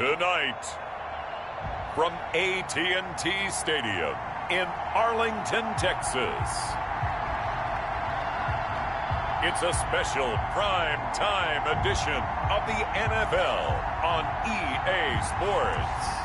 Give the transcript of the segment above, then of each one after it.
Tonight, from AT&T Stadium in Arlington, Texas, it's a special prime time edition of the NFL on EA Sports.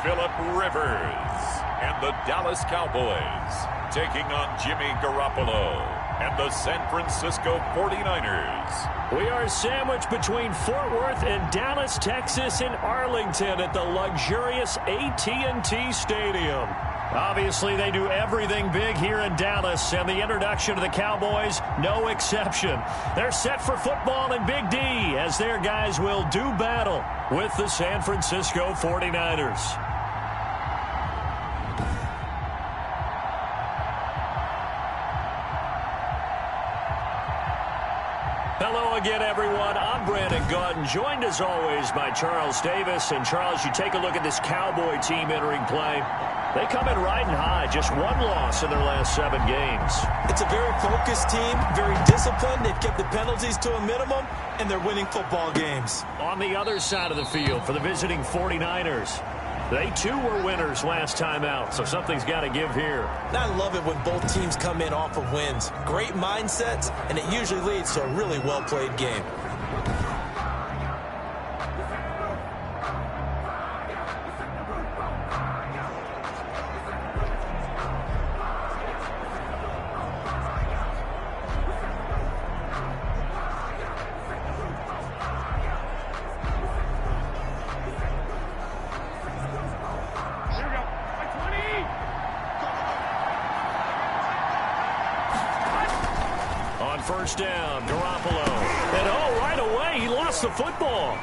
Phillip Rivers and the Dallas Cowboys taking on Jimmy Garoppolo and the San Francisco 49ers. We are sandwiched between Fort Worth and Dallas, Texas, and Arlington at the luxurious AT&T Stadium. Obviously, they do everything big here in Dallas, and the introduction to the Cowboys, no exception. They're set for football in Big D as their guys will do battle with the San Francisco 49ers. Hello again, everyone. I'm Brandon Gautin, joined as always by Charles Davis. And Charles, you take a look at this Cowboy team entering play. They come in riding high, just one loss in their last 7 games. It's a very focused team, very disciplined. They've kept the penalties to a minimum, and they're winning football games. On the other side of the field for the visiting 49ers, they too were winners last time out, so something's got to give here. I love it when both teams come in off of wins. Great mindsets, and it usually leads to a really well-played game. First down, Garoppolo. And right away, he lost the football.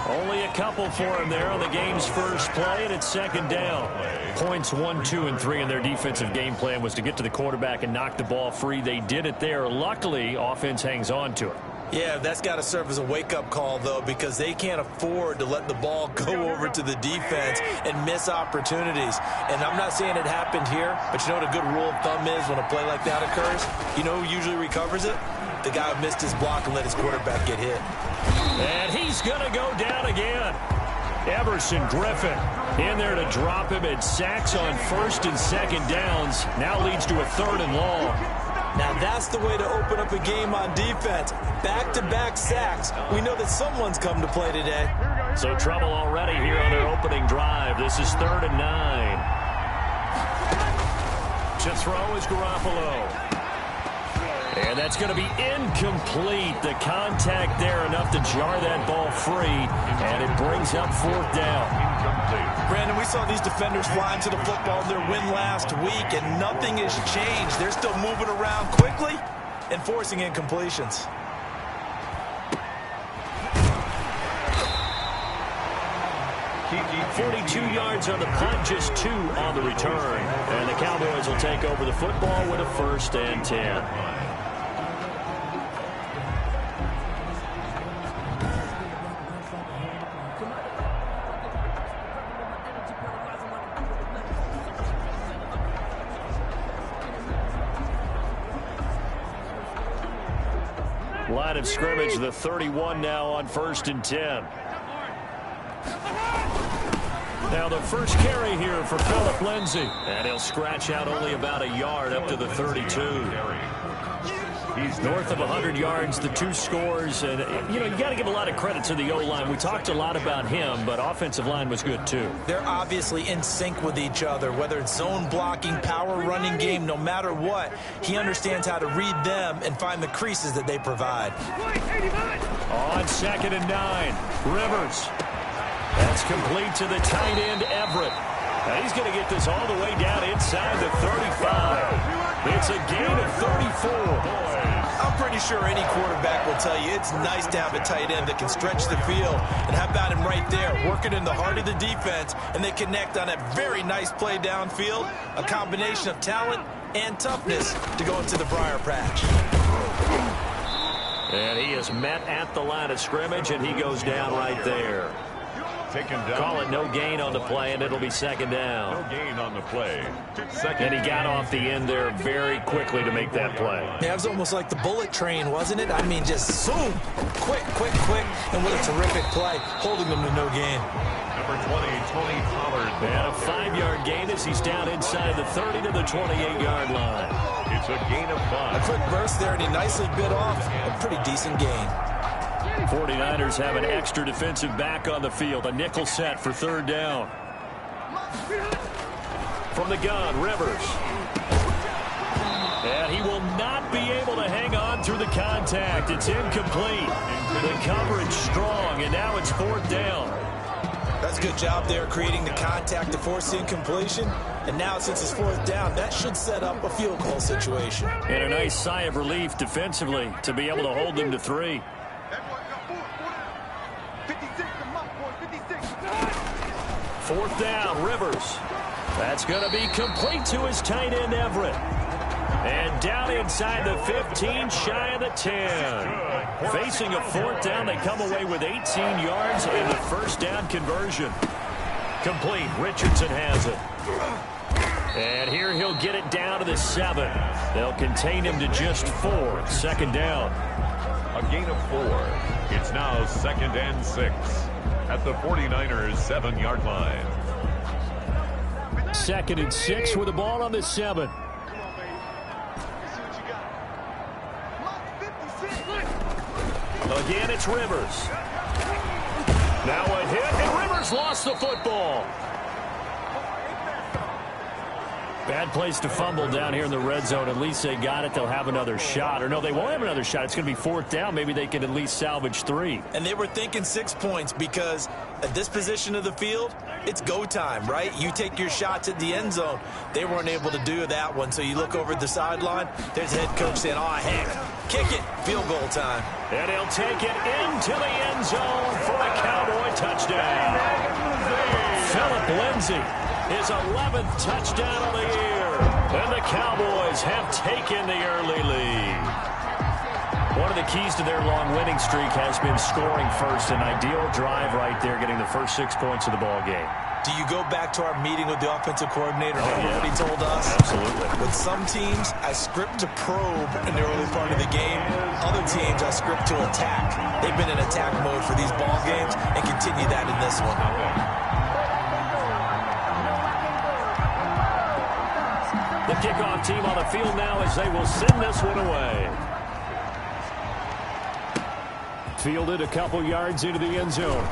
Only a couple for him there on the game's first play, and it's second down. Points 1, 2, and 3 in their defensive game plan was to get to the quarterback and knock the ball free. They did it there. Luckily, offense hangs on to it. Yeah, that's got to serve as a wake-up call, though, because they can't afford to let the ball go over to the defense and miss opportunities. And I'm not saying it happened here, but you know what a good rule of thumb is when a play like that occurs? You know who usually recovers it? The guy who missed his block and let his quarterback get hit. And he's going to go down again. Everson Griffin in there to drop him, and sacks on first and second downs. Now leads to a 3rd and long. Now that's the way to open up a game on defense. Back-to-back sacks. We know that someone's come to play today. So trouble already here on their opening drive. This is 3rd and 9. To throw is Garoppolo. And that's going to be incomplete. The contact there enough to jar that ball free, and it brings up 4th down. Brandon, we saw these defenders flying to the football in their win last week, and nothing has changed. They're still moving around quickly and forcing incompletions. .42 yards on the punt, just 2 on the return. And the Cowboys will take over the football with a 1st and 10. Line of scrimmage, the 31 now on 1st and 10. Now the first carry here for Phillip Lindsay. And he'll scratch out only about a yard up to the 32. He's north of 100 yards, the 2 scores. And, you know, you got to give a lot of credit to the O-line. We talked a lot about him, but offensive line was good too. They're obviously in sync with each other, whether it's zone blocking, power running game, no matter what. He understands how to read them and find the creases that they provide. On 2nd and 9, Rivers. That's complete to the tight end, Everett. Now he's going to get this all the way down inside the 35. It's a gain of 34. I'm pretty sure any quarterback will tell you it's nice to have a tight end that can stretch the field. And how about him right there, working in the heart of the defense, and they connect on a very nice play downfield, a combination of talent and toughness to go into the briar patch. And he is met at the line of scrimmage, and he goes down right there. Call it no gain on the play, and it'll be second down. No gain on the play. And he got off the end there very quickly to make that play. Yeah, it was almost like the bullet train, wasn't it? I mean, just zoom, quick, and what a terrific play, holding them to no gain. Number 20, Tony Pollard. And a 5-yard gain as he's down inside the 30 to the 28-yard line. It's a gain of 5. A quick burst there, and he nicely bit off a pretty decent gain. 49ers have an extra defensive back on the field. A nickel set for third down. From the gun, Rivers. And he will not be able to hang on through the contact. It's incomplete. The coverage strong, and now it's fourth down. That's a good job there creating the contact to force the incompletion. And now since it's fourth down, that should set up a field goal situation. And a nice sigh of relief defensively to be able to hold them to 3. Fourth down, Rivers. That's going to be complete to his tight end, Everett. And down inside the 15, shy of the 10. Facing a fourth down, they come away with 18 yards and the first down conversion. Complete. Richardson has it. And here he'll get it down to the 7. They'll contain him to just 4. Second down. A gain of 4. It's now second and 6 at the 49ers 7-yard line. Second and 6 with the ball on the 7. Again, it's Rivers. Now a hit, and Rivers lost the football. Bad place to fumble down here in the red zone. At least they got it. They'll have another shot. Or no, they won't have another shot. It's going to be fourth down. Maybe they can at least salvage 3. And they were thinking 6 points because at this position of the field, it's go time, right? You take your shots at the end zone. They weren't able to do that one. So you look over at the sideline. There's the head coach saying, oh, heck, kick it. Field goal time. And he'll take it into the end zone for a Cowboy touchdown. Philip Lindsay. His 11th touchdown of the year. And the Cowboys have taken the early lead. One of the keys to their long winning streak has been scoring first. An ideal drive right there, getting the first 6 points of the ball game. Do you go back to our meeting with the offensive coordinator? Remember what he told us? Absolutely. With some teams, I script to probe in the early part of the game. Other teams, I script to attack. They've been in attack mode for these ball games and continue that in this one. The kickoff team on the field now as they will send this one away. Fielded a couple yards into the end zone.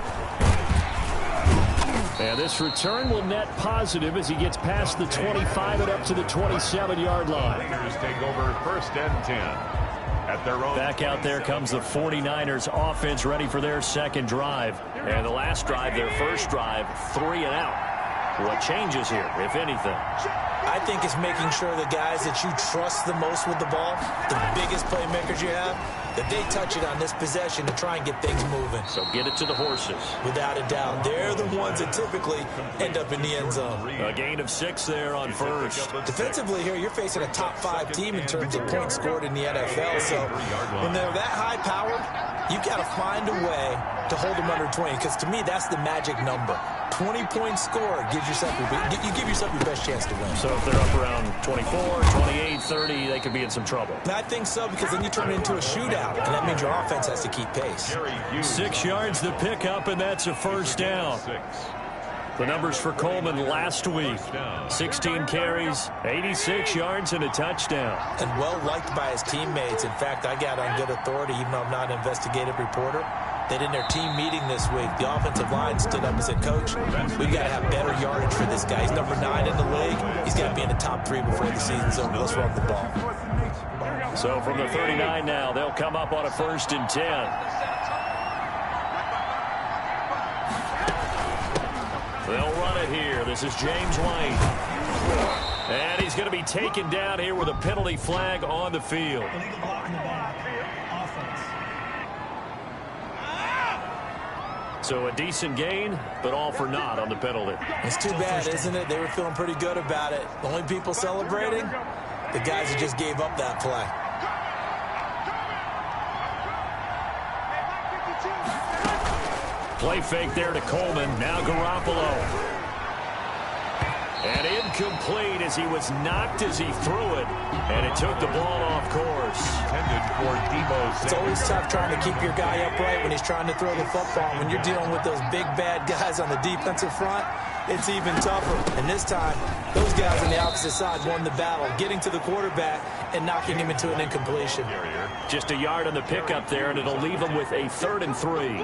And this return will net positive as he gets past the 25 and up to the 27-yard line. Raiders take over first and 10 at their own. Back out there comes the 49ers offense ready for their second drive. And the last drive, their first drive, 3 and out. What changes here, if anything? I think it's making sure the guys that you trust the most with the ball, the biggest playmakers you have, that they touch it on this possession to try and get things moving. So get it to the horses. Without a doubt, they're the ones that typically end up in the end zone. A gain of 6 there on first. Defensively here, you're facing a top 5 team in terms of points scored in the NFL. So when they're that high powered, you got to find a way to hold them under 20, because to me, that's the magic number. 20-point score gives yourself you give yourself your best chance to win. So if they're up around 24, 28, 30, they could be in some trouble. I think so, because then you turn it into a shootout, and that means your offense has to keep pace. 6 yards to pick up, and that's a first down. The numbers for Coleman last week: 16 carries, 86 yards, and a touchdown. And well-liked by his teammates. In fact, I got on good authority, even though I'm not an investigative reporter, that in their team meeting this week, the offensive line stood up and said, Coach, we've got to have better yardage for this guy. He's number 9 in the league. He's got to be in the top 3 before the season's over. Let's run the ball. So from the 39 now, they'll come up on a first and 10. They'll run it here. This is James White. And he's going to be taken down here with a penalty flag on the field. So a decent gain, but all for naught on the penalty. It's too bad, isn't it? They were feeling pretty good about it. The only people celebrating, the guys who just gave up that play. Play fake there to Coleman. Now Garoppolo. And incomplete as he was knocked as he threw it. And it took the ball off course. Intended for Debo. It's always tough trying to keep your guy upright when he's trying to throw the football. When you're dealing with those big, bad guys on the defensive front, it's even tougher. And this time, those guys on the opposite side won the battle, getting to the quarterback and knocking him into an incompletion. Just a yard on the pickup there, and it'll leave him with a 3rd and 3.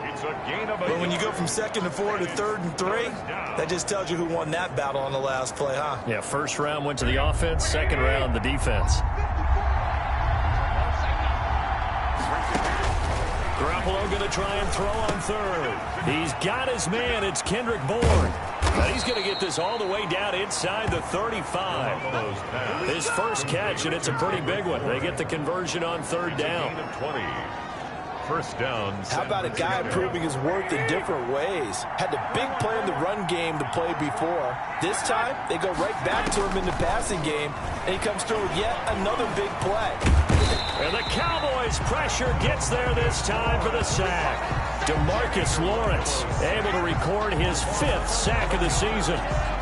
But when you go from 2nd and 4 to 3rd and 3, that just tells you who won that battle on the last play, huh? Yeah, first round went to the offense, second round the defense. Garoppolo going to try and throw on 3rd. He's got his man. It's Kendrick Bourne. Now he's going to get this all the way down inside the 35. His first catch, and it's a pretty big one. They get the conversion on 3rd down. First down. How about a guy proving his worth in different ways? Had the big play in the run game to play before. This time, they go right back to him in the passing game, and he comes through with yet another big play. And the Cowboys' pressure gets there this time for the sack. DeMarcus Lawrence able to record his 5th sack of the season.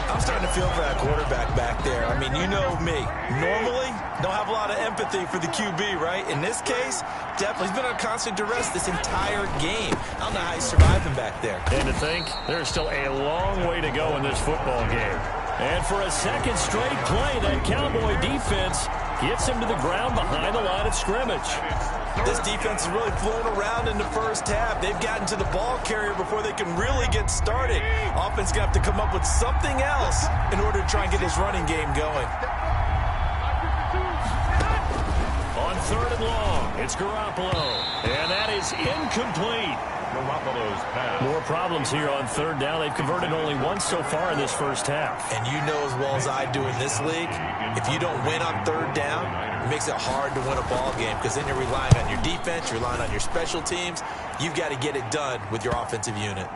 I'm starting to feel for that quarterback back there. I mean, you know me. Normally, don't have a lot of empathy for the QB, right? In this case, definitely he's been on constant duress this entire game. I don't know how he's surviving back there. And to think, there's still a long way to go in this football game. And for a second straight play, that Cowboy defense gets him to the ground behind the line of scrimmage. This defense is really flown around in the first half. They've gotten to the ball carrier before they can really get started. Offense going to have to come up with something else in order to try and get his running game going. On 3rd and long, it's Garoppolo. And that is incomplete. Garoppolo's pass. More problems here on 3rd down. They've converted only once so far in this first half. And you know as well as I do in this league, if you don't win on 3rd down, it makes it hard to win a ball game because then you're relying on your defense, you're relying on your special teams. You've got to get it done with your offensive unit.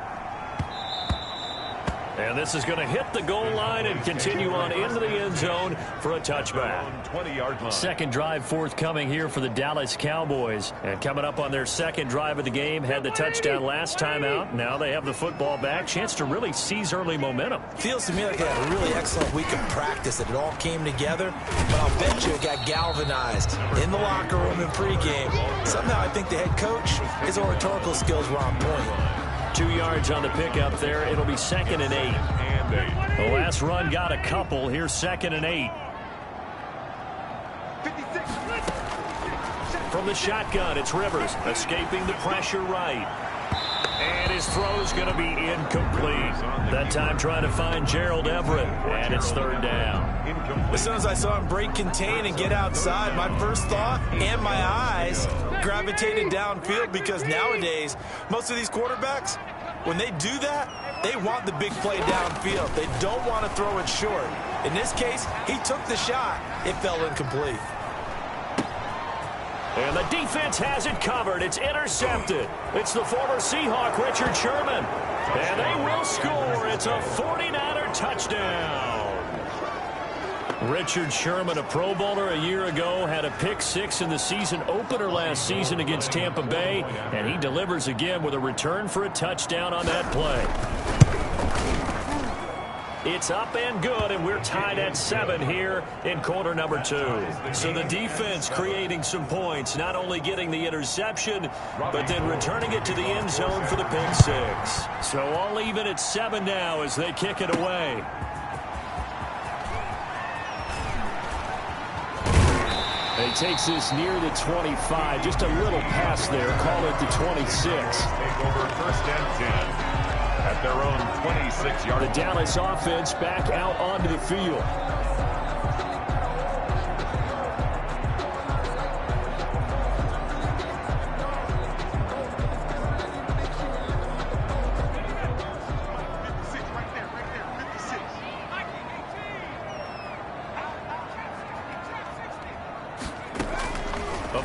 And this is going to hit the goal line and continue on into the end zone for a touchback. 20-yard line. Second drive forthcoming here for the Dallas Cowboys. And coming up on their second drive of the game, had the touchdown last time out. Now they have the football back. Chance to really seize early momentum. Feels to me like they had a really excellent week of practice, that it all came together. But I'll bet you it got galvanized in the locker room in pregame. Somehow I think the head coach, his oratorical skills were on point. 2 yards on the pickup there. It'll be 2nd and 8. The last run got a couple. Here's 2nd and 8. From the shotgun, it's Rivers escaping the pressure right. And his throw's going to be incomplete. That time trying to find Gerald Everett. And it's 3rd down. As soon as I saw him break contain and get outside, my first thought and my eyes gravitated downfield, because nowadays, most of these quarterbacks, when they do that, they want the big play downfield. They don't want to throw it short. In this case, he took the shot. It fell incomplete. And the defense has it covered. It's intercepted. It's the former Seahawk, Richard Sherman. And they will score. It's a 49er touchdown. Richard Sherman, a Pro Bowler a year ago, had a pick-6 in the season opener last season against Tampa Bay, and he delivers again with a return for a touchdown on that play. It's up and good, and we're tied at 7 here in quarter number 2. So the defense creating some points, not only getting the interception, but then returning it to the end zone for the pick-6. So all even at 7 now as they kick it away. He takes this near the 25. Just a little pass there. Call it the 26. Take over 1st and 10 at their own 26-yard. The Dallas offense back out onto the field.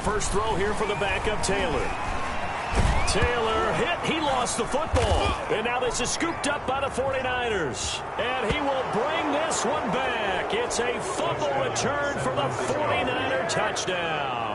First throw here for the backup, Taylor. Taylor hit. He lost the football. And now this is scooped up by the 49ers. And he will bring this one back. It's a fumble return for the 49er touchdown.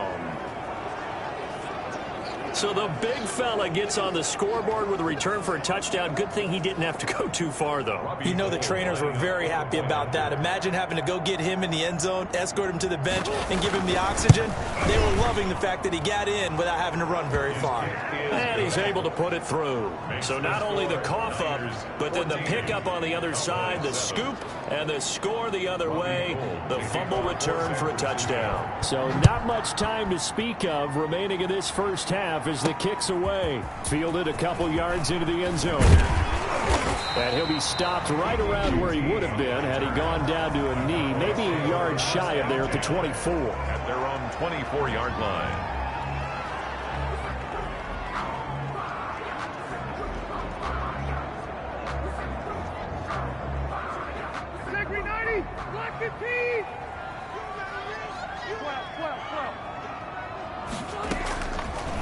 So the big fella gets on the scoreboard with a return for a touchdown. Good thing he didn't have to go too far, though. You know the trainers were very happy about that. Imagine having to go get him in the end zone, escort him to the bench, and give him the oxygen. They were loving the fact that he got in without having to run very far. And he's able to put it through. So not only the cough up, but then the pickup on the other side, the scoop, and the score the other way, the fumble return for a touchdown. So not much time to speak of remaining in this first half as the kick's away. Fielded a couple yards into the end zone. And he'll be stopped right around where he would have been had he gone down to a knee, maybe a yard shy of there at the 24. At their own 24-yard line.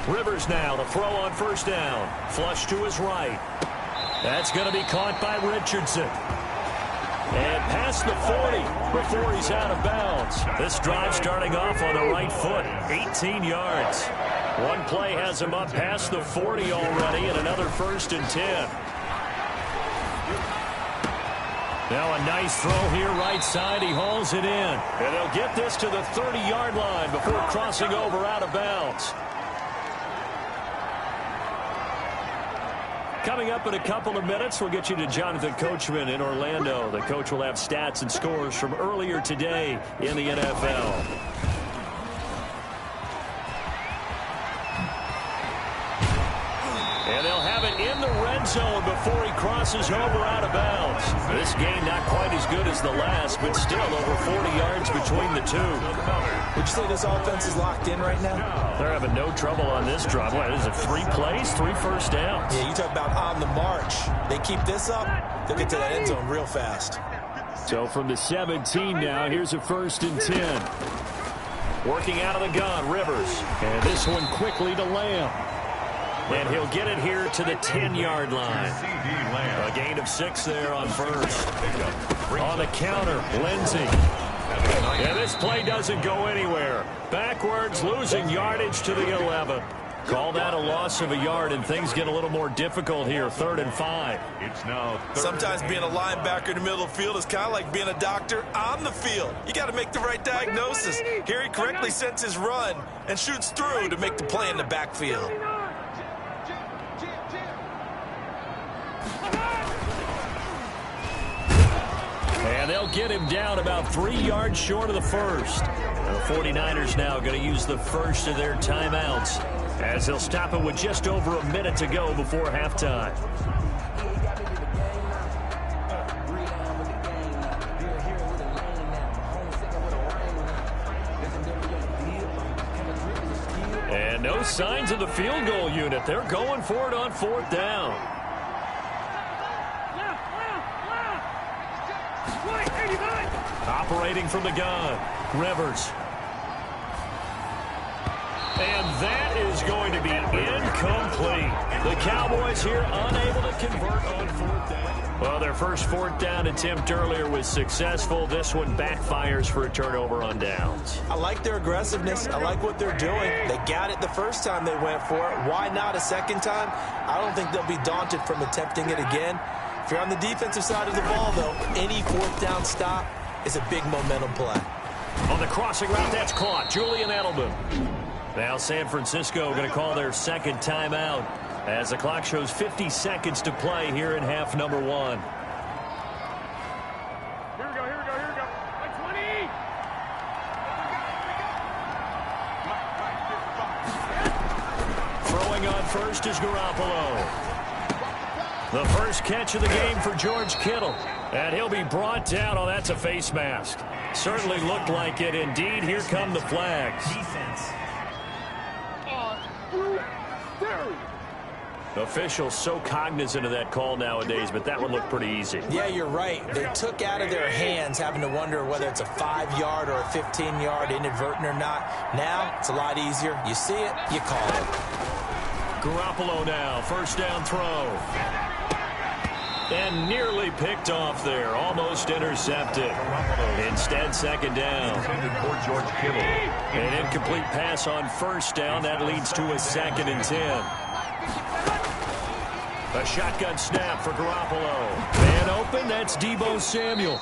Rivers now, the throw on first down. Flush to his right. That's going to be caught by Richardson. And past the 40 before he's out of bounds. This drive starting off on the right foot, 18 yards. One play has him up past the 40 already, and another 1st and 10. Now a nice throw here right side. He hauls it in. And they'll get this to the 30-yard line before crossing over out of bounds. Coming up in a couple of minutes, we'll get you to Jonathan Coachman in Orlando. The coach will have stats and scores from earlier today in the NFL. And they'll have it in the red zone before he crosses over out of bounds. This game not quite as good as the last, but still over 40 yards between the two. Would you say this offense is locked in right now? They're having no trouble on this drive. What is it, 3 plays, 3 first downs? Yeah, you talk about on the march. They keep this up, they'll get to that end zone real fast. So from the 17 now, here's a 1st and 10. Working out of the gun, Rivers. And this one quickly to Lamb. And he'll get it here to the 10-yard line. A gain of 6 there on first. On the counter, Lindsey. And this play doesn't go anywhere. Backwards, losing yardage to the 11. Call that a loss of a yard, and things get a little more difficult here. 3rd and 5. It's now Sometimes being a linebacker in the middle of the field is kind of like being a doctor on the field. You got to make the right diagnosis. Here he correctly sets his run and shoots through to make the play in the backfield. And they'll get him down about 3 yards short of the first. The 49ers now going to use the first of their timeouts as they'll stop it with just over a minute to go before halftime. And no signs of the field goal unit. They're going for it on 4th down. Operating from the gun, Rivers. And that is going to be incomplete. The Cowboys here unable to convert on 4th down. Well, their first 4th down attempt earlier was successful. This one backfires for a turnover on downs. I like their aggressiveness. I like what they're doing. They got it the first time they went for it. Why not a second time? I don't think they'll be daunted from attempting it again. If you're on the defensive side of the ball, though, any 4th down stop is a big momentum play. On the crossing route, that's caught. Julian Edelman. Now San Francisco going to call their 2nd timeout as the clock shows 50 seconds to play here in half number 1. Here we go. Like 20. Throwing on first is Garoppolo. The first catch of the game for George Kittle. And he'll be brought down. Oh, that's a face mask. Certainly looked like it. Indeed, here come the flags. Defense. Officials so cognizant of that call nowadays, but that one looked pretty easy. Yeah, you're right. They took out of their hands having to wonder whether it's a 5-yard or a 15-yard inadvertent or not. Now, it's a lot easier. You see it, you call it. Garoppolo now, first down throw. And nearly picked off there, almost intercepted. Instead, second down. An incomplete pass on first down. That leads to a 2nd and 10. A shotgun snap for Garoppolo. Man open, that's Deebo Samuel.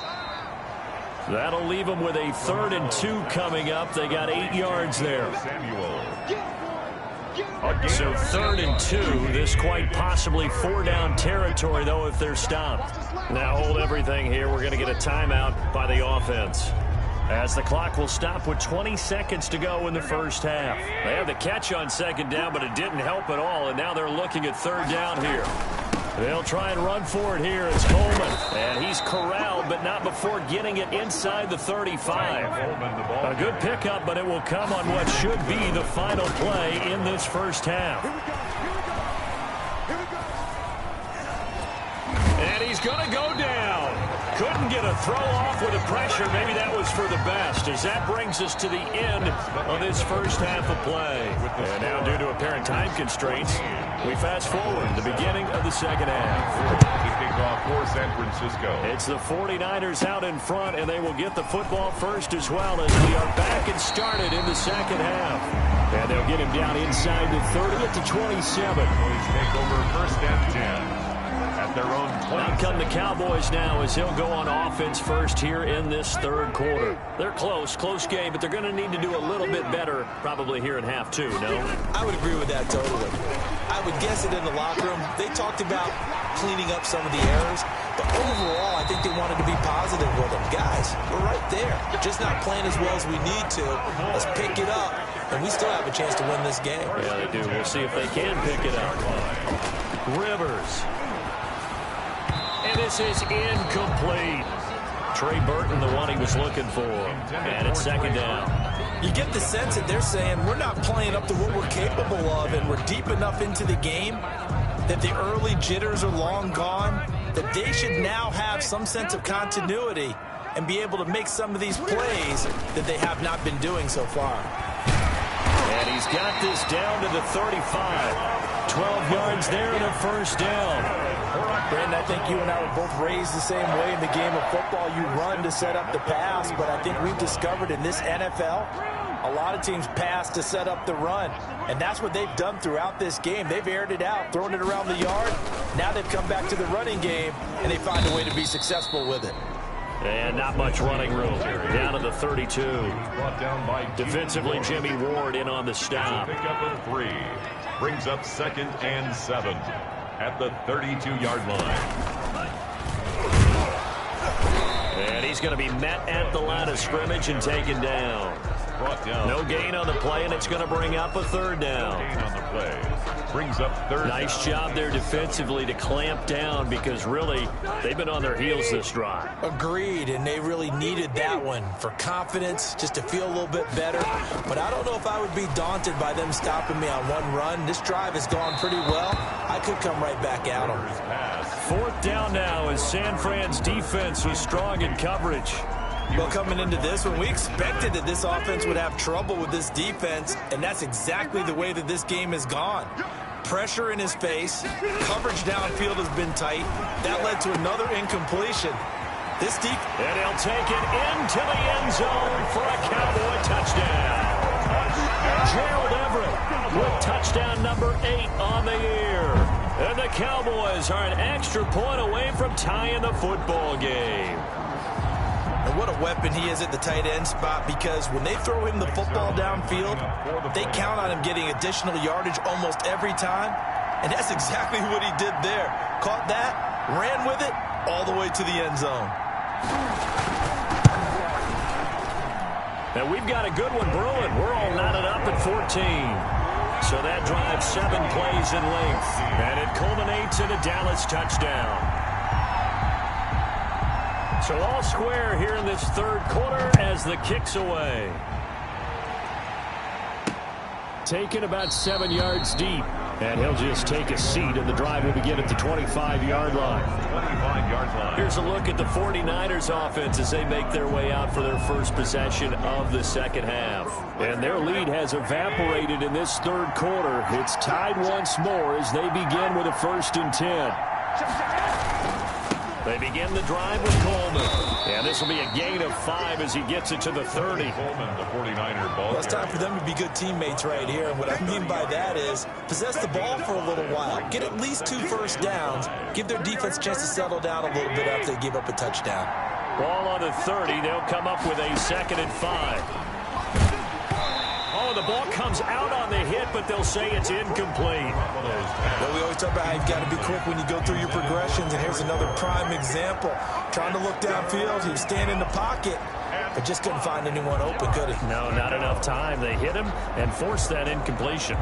That'll leave them with a 3rd and 2 coming up. They got 8 yards there. So 3rd and 2, this quite possibly 4-down territory, though, if they're stopped. Now hold everything here. We're going to get a timeout by the offense, as the clock will stop with 20 seconds to go in the first half. They had the catch on 2nd down, but it didn't help at all, and now they're looking at 3rd down here. They'll try and run for it here. It's Coleman, and he's corralled, but not before getting it inside the 35. A good pickup, but it will come on what should be the final play in this first half. And he's going to go down. Couldn't get a throw off with the pressure. Maybe that was for the best, as that brings us to the end of this first half of play. And now, due to apparent time constraints, we fast forward to the beginning of the second half. To kick off for San Francisco. It's the 49ers out in front, and they will get the football first as well, as we are back and started in the second half. And they'll get him down inside the 30 at the 27. Take over 1st and 10. At their own place. Out come the Cowboys now, as he'll go on offense first here in this 3rd quarter. They're close game, but they're going to need to do a little bit better probably here in half 2, no? I would agree with that totally. I would guess it in the locker room. They talked about cleaning up some of the errors, but overall, I think they wanted to be positive with them. Guys, we're right there. Just not playing as well as we need to. Let's pick it up, and we still have a chance to win this game. Yeah, they do. We'll see if they can pick it up. Rivers. And this is incomplete. Trey Burton, the one he was looking for. And it's 2nd down. You get the sense that they're saying we're not playing up to what we're capable of, and we're deep enough into the game that the early jitters are long gone, that they should now have some sense of continuity and be able to make some of these plays that they have not been doing so far. And he's got this down to the 35. 12 yards there and a first down. Brandon, I think you and I were both raised the same way in the game of football. You run to set up the pass, but I think we've discovered in this NFL, a lot of teams pass to set up the run, and that's what they've done throughout this game. They've aired it out, thrown it around the yard. Now they've come back to the running game, and they find a way to be successful with it. And not much running room. Down to the 32. Defensively, Jimmy Ward in on the stop. Pick up a 3. Brings up 2nd and 7 at the 32-yard line. And he's going to be met at the line of scrimmage and taken down. No gain on the play, and it's going to bring up a 3rd down. No gain on the play. Brings up 3rd Nice job there defensively to clamp down, because really they've been on their heels this drive. Agreed, and they really needed that one for confidence, just to feel a little bit better. But I don't know if I would be daunted by them stopping me on one run. This drive has gone pretty well. I could come right back at them. 4th down now, as San Fran's defense was strong in coverage. Well, coming into this one, we expected that this offense would have trouble with this defense, and that's exactly the way that this game has gone. Pressure in his face, coverage downfield has been tight. That led to another incompletion. This deep, and he'll take it into the end zone for a Cowboy touchdown. Gerald Everett with touchdown number 8 on the year. And the Cowboys are an extra point away from tying the football game. And what a weapon he is at the tight end spot, because when they throw him the football downfield, they count on him getting additional yardage almost every time. And that's exactly what he did there. Caught that, ran with it, all the way to the end zone. And we've got a good one brewing. We're all knotted up at 14. So that drives 7 plays in length. And it culminates in a Dallas touchdown. So all square here in this 3rd quarter as the kick's away. Taken about 7 yards deep. And he'll just take a seat, and the drive will begin at the 25-yard line. 25-yard line. Here's a look at the 49ers offense as they make their way out for their first possession of the second half. And their lead has evaporated in this third quarter. It's tied once more as they begin with a 1st and 10. They begin the drive with Coleman. And this will be a gain of 5 as he gets it to the 30. Coleman, the 49er ball. Well, it's time for them to be good teammates right here. And what I mean by that is possess the ball for a little while. Get at least 2 first downs. Give their defense a chance to settle down a little bit after they give up a touchdown. Ball on the 30. They'll come up with a 2nd and 5. Oh, the ball comes out on the hit, but they'll say it's incomplete. Well, we always talk about how you've got to be quick when you go through your progressions, and here's another prime example. Trying to look downfield, he was standing in the pocket, but just couldn't find anyone open, could he? No, not enough time. They hit him and forced that incompletion.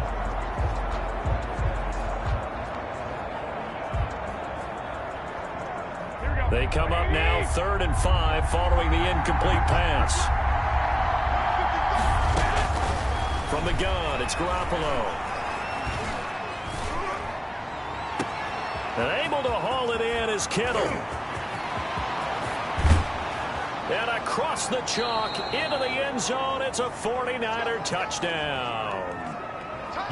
They come up now 3rd and 5 following the incomplete pass. From the gun, it's Garoppolo. And able to haul it in is Kittle. And across the chalk into the end zone, it's a 49er touchdown.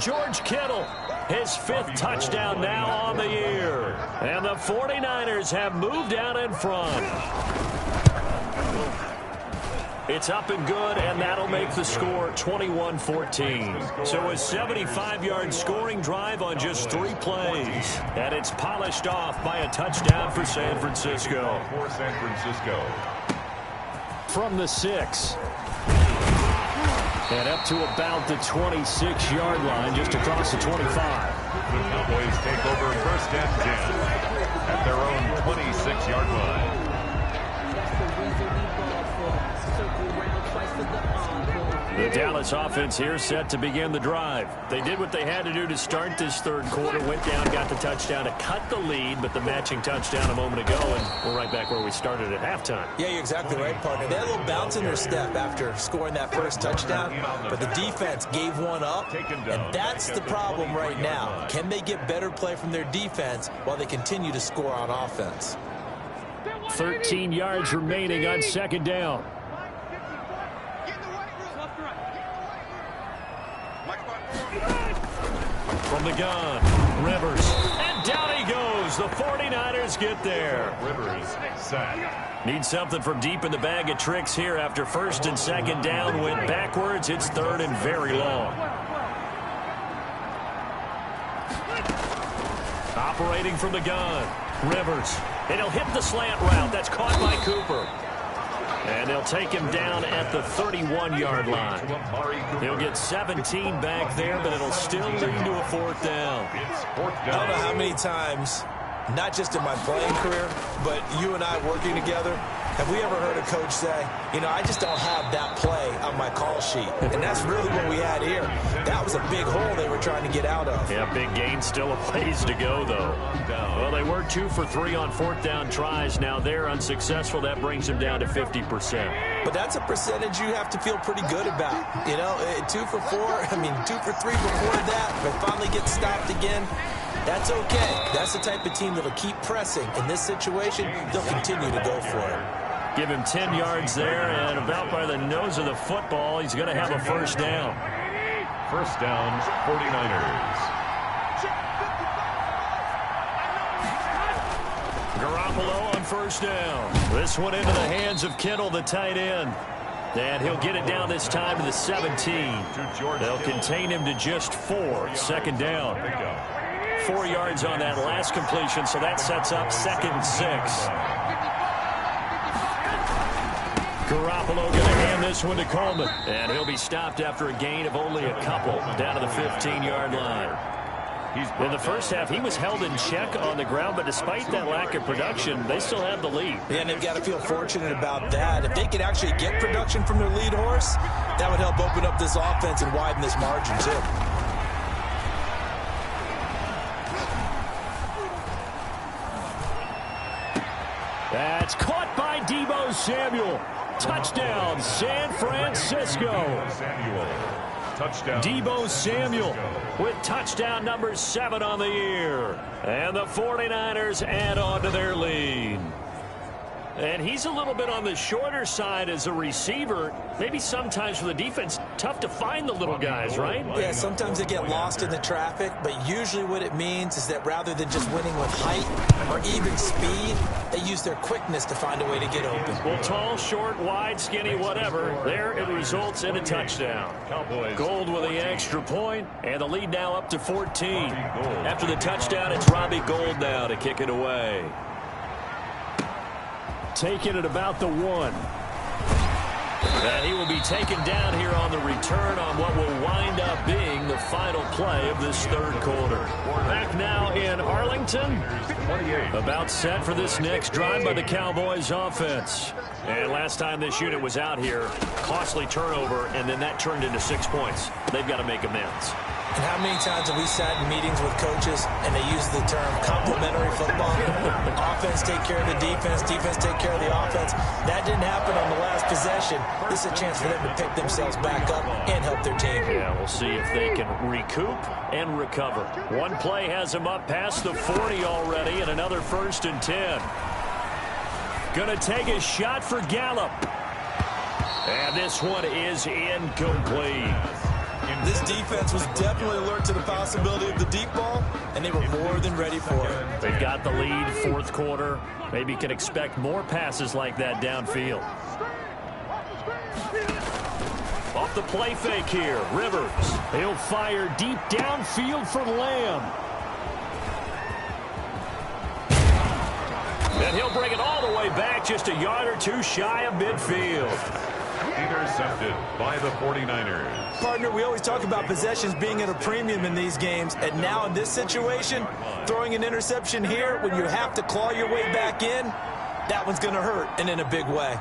George Kittle, his 5th touchdown now on the year. And the 49ers have moved out in front. It's up and good, and that'll make the score 21-14. So a 75-yard scoring drive on just 3 plays. And it's polished off by a touchdown for San Francisco. For San Francisco. From the 6. And up to about the 26-yard line, just across the 25. The Cowboys take over 1st and 10 at their own 26-yard line. The Dallas offense here set to begin the drive. They did what they had to do to start this third quarter. Went down, got the touchdown to cut the lead, but the matching touchdown a moment ago, and we're right back where we started at halftime. Yeah, you're exactly right, partner. They had a little bounce in their step after scoring that first touchdown, but the defense gave one up, and that's the problem right now. Can they get better play from their defense while they continue to score on offense? 13 yards remaining on 2nd down. From the gun, Rivers, and down he goes. The 49ers get there. Rivers sack. Need something from deep in the bag of tricks here after 1st and 2nd down. Went backwards. It's 3rd and very long. Operating from the gun, Rivers. And he'll hit the slant route. That's caught by Cooper. And they'll take him down at the 31-yard line. He'll get 17 back there, but it'll still lead to a 4th down. I don't know how many times, not just in my playing career, but you and I working together, have we ever heard a coach say, you know, I just don't have that play on my call sheet. And that's really what we had here. That was a big hole they were trying to get out of. Yeah, big gain, still a ways to go, though. Well, they were 2 for 3 on 4th down tries. Now they're unsuccessful. That brings them down to 50%. But that's a percentage you have to feel pretty good about. You know, 2 for 4, 2 for 3 before that, but finally get stopped again. That's okay. That's the type of team that'll keep pressing. In this situation, they'll continue to go for it. Give him 10 yards there, and about by the nose of the football, he's going to have a 1st down. 1st down, 49ers. Garoppolo on 1st down. This one into the hands of Kittle, the tight end. And he'll get it down this time to the 17. They'll contain him to just 4. 2nd down. 4 yards on that last completion, so that sets up 2nd and 6. Garoppolo going to hand this one to Coleman. And he'll be stopped after a gain of only a couple down to the 15-yard line. In the first half, he was held in check on the ground, but despite that lack of production, they still have the lead. Yeah, and they've got to feel fortunate about that. If they could actually get production from their lead horse, that would help open up this offense and widen this margin, too. That's caught by Deebo Samuel. Touchdown, San Francisco. touchdown. Deebo Samuel with touchdown number 7 on the year. And the 49ers add on to their lead. And he's a little bit on the shorter side as a receiver. Maybe sometimes for the defense, tough to find the little guys, right? Yeah, sometimes they get lost in the traffic, but usually what it means is that rather than just winning with height or even speed, they use their quickness to find a way to get open. Well, tall, short, wide, skinny, whatever, there it results in a touchdown. Gold with the extra point, and the lead now up to 14. After the touchdown, it's Robbie Gould now to kick it away. Taking it about the 1. And he will be taken down here on the return on what will wind up being the final play of this third quarter. Back now in Arlington. About set for this next drive by the Cowboys offense. And last time this unit was out here, costly turnover, and then that turned into 6 points. They've got to make amends. And how many times have we sat in meetings with coaches and they use the term complementary football? Offense take care of the defense, defense take care of the offense. That didn't happen on the last possession. This is a chance for them to pick themselves back up and help their team. Yeah, we'll see if they can recoup and recover. One play has them up past the 40 already, and another 1st and 10. Gonna take a shot for Gallup. And this one is incomplete. This defense was definitely alert to the possibility of the deep ball, and they were more than ready for it. They've got the lead, 4th quarter. Maybe can expect more passes like that downfield. Off the play fake here, Rivers. He'll fire deep downfield for Lamb. And he'll bring it all the way back, just a yard or 2 shy of midfield. Intercepted by the 49ers. Partner, we always talk about possessions being at a premium in these games, and now in this situation, throwing an interception here when you have to claw your way back in, that one's going to hurt, and in a big way.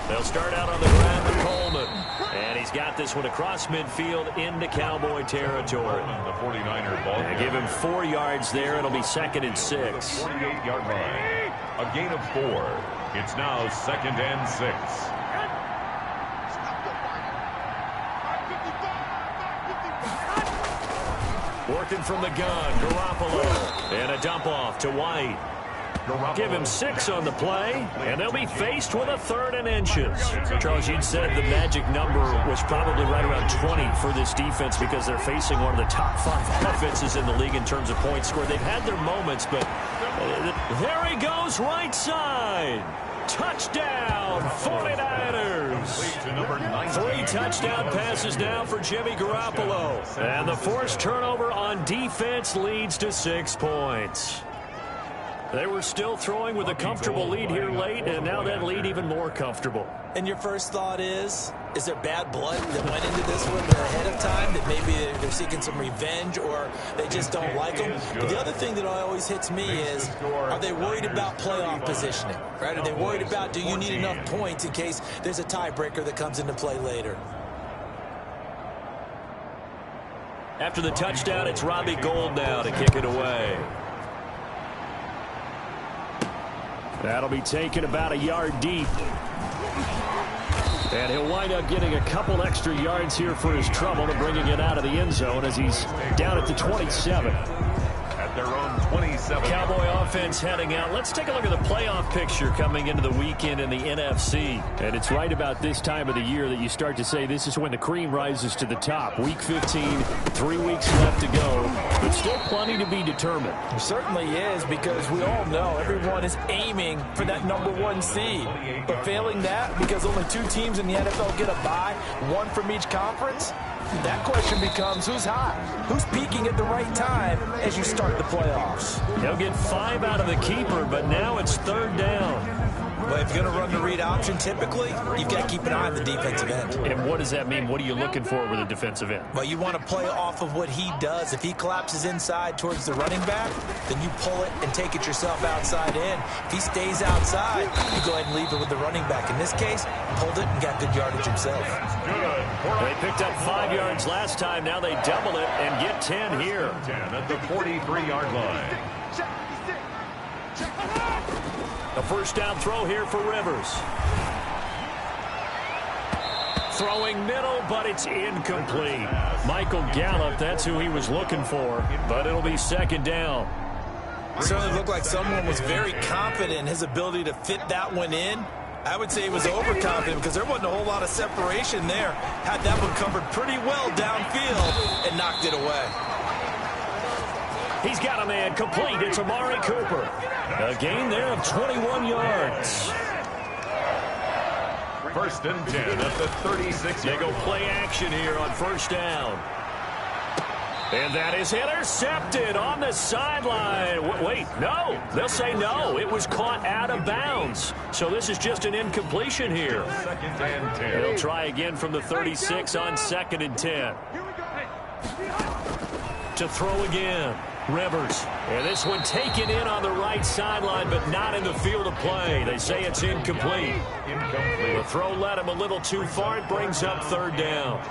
They'll start out on the ground with Coleman. And he's got this one across midfield into Cowboy territory. The 49er ball. And give him 4 yards there. It'll be 2nd and 6. 48-yard line. A gain of 4. It's now 2nd and 6. Working from the gun, Garoppolo. And a dump off to White. Give him 6 on the play, and they'll be faced with a 3rd and inches. Charles, you'd said the magic number was probably right around 20 for this defense because they're facing one of the top 5 offenses in the league in terms of points scored. They've had their moments, but there he goes, right side. Touchdown, 49ers. 3 touchdown passes now for Jimmy Garoppolo. And the forced turnover on defense leads to 6 points. They were still throwing with a comfortable lead here late, and now that lead even more comfortable. And your first thought is there bad blood that went into this one ahead of time, that maybe they're seeking some revenge or they just don't like them? But the other thing that always hits me is, are they worried about playoff positioning? Right? Are they worried about, do you need enough points in case there's a tiebreaker that comes into play later? After the touchdown, it's Robbie Gould now to kick it away. That'll be taken about a yard deep. And he'll wind up getting a couple extra yards here for his trouble to bringing it out of the end zone as he's down at the 27. At their own 27. Cowboy offense heading out. Let's take a look at the playoff picture coming into the weekend in the NFC. And it's right about this time of the year that you start to say this is when the cream rises to the top. Week 15, 3 weeks left to go, but still plenty to be determined. There certainly is, because we all know everyone is aiming for that #1 seed. But failing that, because only 2 teams in the NFL get a bye, 1 from each conference, that question becomes, who's hot? Who's peaking at the right time as you start the playoffs? They'll get 5 out of the keeper, but now it's 3rd down. Well, if you're going to run the read option, typically, you've got to keep an eye on the defensive end. And what does that mean? What are you looking for with a defensive end? Well, you want to play off of what he does. If he collapses inside towards the running back, then you pull it and take it yourself outside in. If he stays outside, you go ahead and leave it with the running back. In this case, pulled it and got good yardage himself. They picked up 5 yards last time. Now they double it and get 10 here. 10 at the 43-yard line. The first down throw here for Rivers. Throwing middle, but it's incomplete. Michael Gallup, that's who he was looking for, but it'll be second down. It certainly looked like someone was very confident in his ability to fit that one in. I would say he was overconfident because there wasn't a whole lot of separation there. Had that one covered pretty well downfield and knocked it away. He's got a man complete. It's Amari Cooper. A gain there of 21 yards. First and 10 at the 36. They go play action here on first down. And that is intercepted on the sideline. Wait, no. They'll say no. It was caught out of bounds. So this is just an incompletion here. Second and 10. They'll try again from the 36 on second and 10. To throw again. Rivers. And this one taken in on the right sideline, but not in the field of play. They say it's incomplete. The throw led him a little too far. It brings up third down.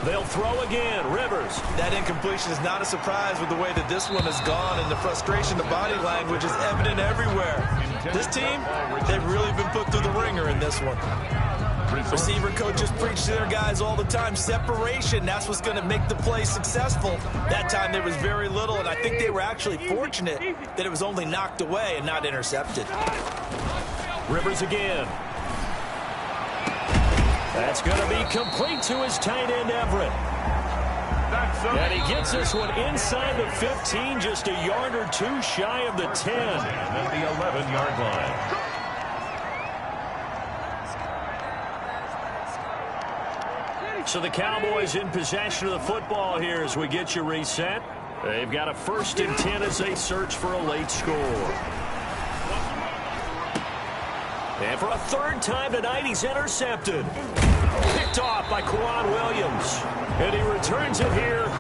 They'll throw again. Rivers. That incompletion is not a surprise with the way that this one has gone, and the frustration, the body language is evident everywhere. This team, they've really been put through the ringer in this one. Receiver coaches preach to their guys all the time. Separation, that's what's going to make the play successful. That time there was very little, and I think they were actually fortunate that it was only knocked away and not intercepted. Rivers again. That's going to be complete to his tight end, Everett. And he gets this one inside the 15, just a yard or two shy of the 10. At the 11-yard line. So the Cowboys in possession of the football here as we get you reset. They've got a first and 10 as they search for a late score. And for a third time tonight, he's intercepted. Picked off by Quan Williams. And he returns it here